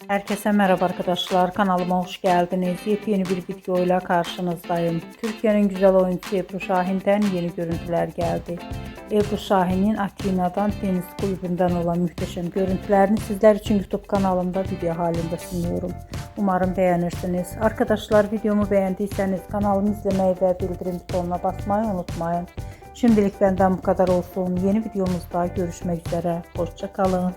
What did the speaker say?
Herkese merhaba arkadaşlar, kanalıma hoş geldiniz. Yepyeni bir videoyla karşınızdayım. Türkiye'nin güzel oyuncusu Ebru Şahin'den yeni görüntüler geldi. Ebru Şahin'in Atina'dan tenis kulübünden olan muhteşem görüntülerini sizler için YouTube kanalımda video halinde sunuyorum. Umarım beğenirsiniz. Arkadaşlar, videomu beğendiyseniz kanalımı izlemeyi ve bildirim butonuna basmayı unutmayın. Şimdilik benden bu kadar olsun. Yeni videomuzda görüşmek üzere. Hoşça kalın.